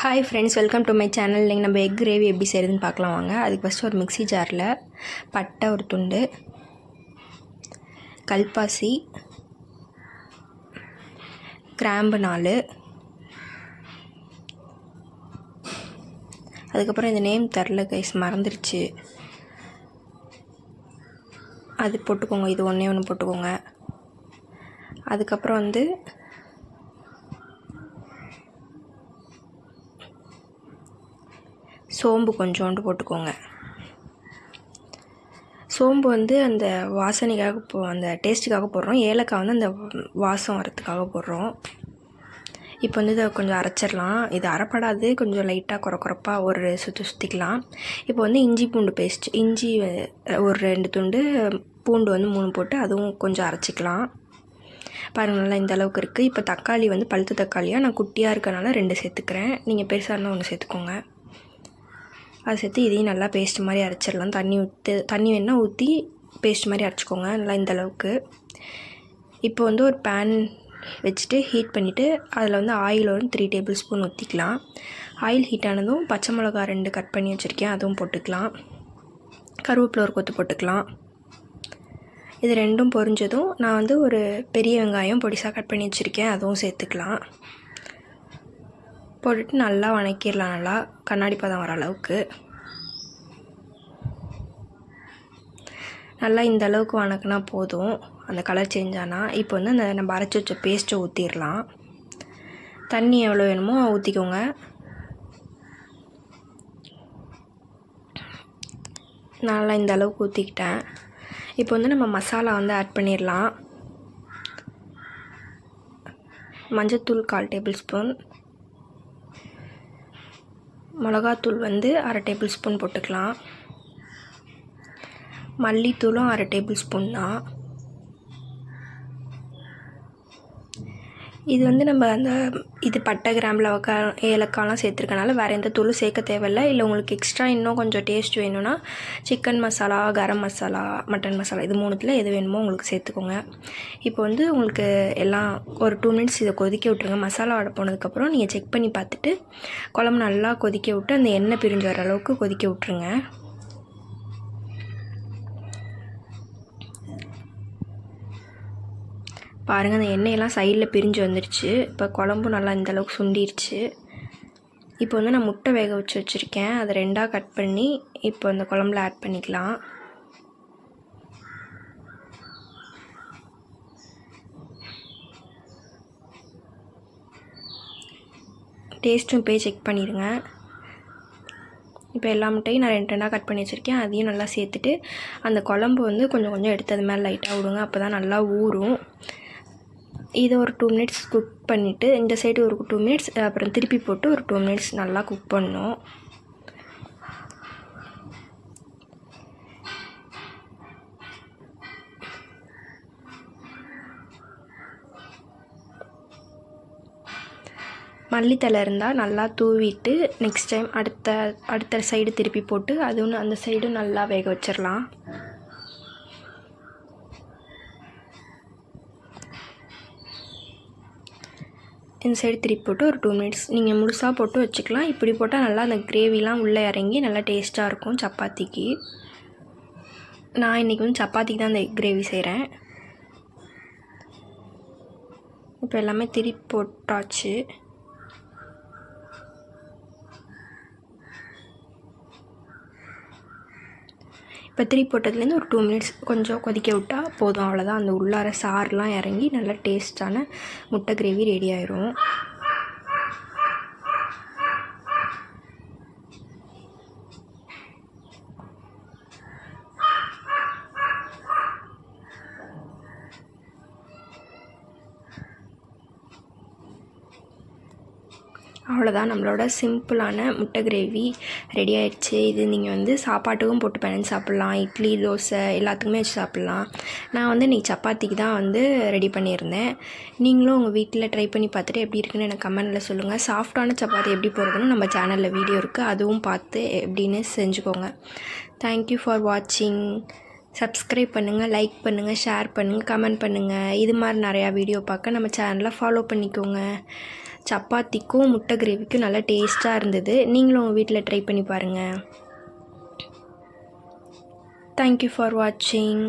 Hi friends, welcome to my channel. நீங்கள் நம்ம egg gravy எப்படி செய்கிறதுன்னு பார்க்கலாம் வாங்க. அதுக்கு ஃபஸ்ட்டு ஒரு மிக்ஸி ஜாரில் பட்டை ஒரு துண்டு, கல்பாசி, கிராம்பு 4, அதுக்கப்புறம் இந்த நேம் தரல கைஸ், மறந்துடுச்சு, அது போட்டுக்கோங்க. இது ஒன்று போட்டுக்கோங்க. அதுக்கப்புறம் சோம்பு கொஞ்சோண்டு போட்டுக்கோங்க. சோம்பு அந்த வாசனைக்காக அந்த டேஸ்ட்டுக்காக போடுறோம். ஏலக்காய் அந்த வாசம் வரத்துக்காக போடுறோம். இப்போ இதை கொஞ்சம் அரைச்சிடலாம். இது அரைப்படாது, கொஞ்சம் லைட்டாக குறப்பாக ஒரு சுற்றிக்கலாம். இப்போ இஞ்சி பூண்டு பேஸ்ட், இஞ்சி ஒரு 2 துண்டு, பூண்டு 3 போட்டு அதுவும் கொஞ்சம் அரைச்சிக்கலாம். பாருங்கள், நல்லா இந்த அளவுக்கு இருக்குது. இப்போ தக்காளி பழுத்த தக்காளியாக நான் குட்டியாக இருக்கனால 2 சேர்த்துக்கிறேன். நீங்கள் பெருசாக இருந்தால் 1 சேர்த்துக்கோங்க. அதை சேர்த்து இதையும் நல்லா பேஸ்ட் மாதிரி அரைச்சிடலாம். தண்ணி வேணால் ஊற்றி பேஸ்ட் மாதிரி அரைச்சிக்கோங்க, நல்லா இந்த அளவுக்கு. இப்போ ஒரு பேன் வச்சுட்டு ஹீட் பண்ணிவிட்டு அதில் ஆயில் 3 டேபிள் ஸ்பூன் ஊற்றிக்கலாம். ஆயில் ஹீட் ஆனதும் பச்சை மிளகா 2 கட் பண்ணி வச்சுருக்கேன், அதுவும் போட்டுக்கலாம். கருவேப்பிலை ஒரு கொத்து போட்டுக்கலாம். இது 2ம் பொரிஞ்சதும் நான் ஒரு பெரிய வெங்காயம் பொடிசாக கட் பண்ணி வச்சுருக்கேன், அதுவும் சேர்த்துக்கலாம். போட்டுட்டு நல்லா வணக்கிடலாம். நல்லா கண்ணாடி பதம் வர அளவுக்கு நல்லா இந்த அளவுக்கு வணக்கினா போதும், அந்த கலர் சேஞ்ச் ஆனால். இப்போ அந்த நம்ம அரைச்சி வச்ச பேஸ்ட்டை ஊற்றிடலாம். தண்ணி எவ்வளோ வேணுமோ ஊற்றிக்கோங்க. நல்லா இந்த அளவுக்கு ஊற்றிக்கிட்டேன். இப்போ நம்ம மசாலா ஆட் பண்ணிடலாம். மஞ்சத்தூள் 1/4 டேபிள் ஸ்பூன், மிளகாத்தூள் 1/2 டேபிள் ஸ்பூன் போட்டுக்கலாம். மல்லித்தூளும் 1/2 டேபிள் ஸ்பூன் தான். இது நம்ம இது பட்டை, கிராம்பு, ஏலக்காய்லாம் சேர்த்துருக்கனால வேறு எந்த தூளும் சேர்க்க தேவையில்லை. இல்லை உங்களுக்கு எக்ஸ்ட்ரா இன்னும் கொஞ்சம் டேஸ்ட் வேணும்னா சிக்கன் மசாலா, கரம் மசாலா, மட்டன் மசாலா, இது 3த்தில் எது வேணுமோ உங்களுக்கு சேர்த்துக்கோங்க. இப்போ உங்களுக்கு எல்லாம் ஒரு 2 மினிட்ஸ் இதை கொதிக்க விட்ருங்க. மசாலா வடை போனதுக்கப்புறம் நீங்கள் செக் பண்ணி பார்த்துட்டு குழம்பு நல்லா கொதிக்க விட்டு அந்த எண்ணெய் பிரிஞ்சு வர அளவுக்கு கொதிக்க விட்ருங்க. பாருங்கள், அந்த எண்ணெயெல்லாம் சைடில் பிரிஞ்சு வந்துடுச்சு. இப்போ குழம்பு நல்லா இந்தளவுக்கு சுண்டிடுச்சு. இப்போ நான் முட்டை வேக வச்சுருக்கேன், அதை 2ஆக கட் பண்ணி இப்போ அந்த குழம்புல ஆட் பண்ணிக்கலாம். டேஸ்ட்டும் போய் செக் பண்ணிடுங்க. இப்போ எல்லா முட்டையும் நான் 2 கட் பண்ணி வச்சுருக்கேன், அதையும் நல்லா சேர்த்துட்டு அந்த குழம்பு கொஞ்சம் கொஞ்சம் எடுத்து அது மேலே லைட்டாக விடுங்க, அப்போ தான் நல்லா ஊறும். இதை ஒரு 2 மினிட்ஸ் குக் பண்ணிவிட்டு இந்த சைடு ஒரு 2 மினிட்ஸ், அப்புறம் திருப்பி போட்டு ஒரு 2 மினிட்ஸ் நல்லா குக் பண்ணணும். மல்லித்தலை இருந்தால் நல்லா தூவிட்டு நெக்ஸ்ட் டைம் அடுத்த சைடு திருப்பி போட்டு அதுவும் அந்த சைடும் நல்லா வேக வச்சிடலாம். இந்த சைடு திருப்பி போட்டு ஒரு 2 மினிட்ஸ் நீங்கள் முழுசாக போட்டு வச்சுக்கலாம். இப்படி போட்டால் நல்லா அந்த கிரேவிலாம் உள்ளே இறங்கி நல்லா டேஸ்ட்டாக இருக்கும் சப்பாத்திக்கு. நான் இன்றைக்கி சப்பாத்திக்கு தான் அந்த எக் கிரேவி செய்கிறேன். இப்போ எல்லாமே திருப்பி போட்டாச்சு. இப்போ திருப்பி போட்டதுலேருந்து ஒரு 2 மினிட்ஸ் கொஞ்சம் கொதிக்க விட்டால் போதும், அவ்வளோதான். அந்த உள்ளார சாறுலாம் இறங்கி நல்லா டேஸ்ட்டான முட்டை கிரேவி ரெடி ஆயிரும். அவ்வளோதான், நம்மளோட சிம்பிளான முட்டை கிரேவி ரெடி ஆயிடுச்சு. இது நீங்கள் சாப்பாட்டுக்கும் போட்டு பிணைஞ்சு சாப்பிட்லாம், இட்லி, தோசை எல்லாத்துக்குமே வச்சு சாப்பிட்லாம். நான் இன்றைக்கி சப்பாத்திக்கு தான் ரெடி பண்ணியிருந்தேன். நீங்களும் உங்கள் வீட்டில் ட்ரை பண்ணி பார்த்துட்டு எப்படி இருக்குன்னு எனக்கு கமெண்டில் சொல்லுங்கள். சாஃப்டான சப்பாத்தி எப்படி போடுறதுன்னு நம்ம சேனலில் வீடியோ இருக்குது, அதுவும் பார்த்து எப்படின்னு செஞ்சுக்கோங்க. தேங்க்யூ ஃபார் வாட்சிங். சப்ஸ்கிரைப் பண்ணுங்கள், லைக் பண்ணுங்கள், ஷேர் பண்ணுங்கள், கமெண்ட் பண்ணுங்கள். இது மாதிரி நிறையா வீடியோ பார்க்க நம்ம சேனலை ஃபாலோ பண்ணிக்கோங்க. சப்பாத்திக்கும் முட்டை கிரேவிக்கும் நல்லா டேஸ்ட்டாக இருந்தது. நீங்களும் உங்கள் வீட்டில் ட்ரை பண்ணி பாருங்கள். தேங்க்யூ ஃபார் வாட்சிங்.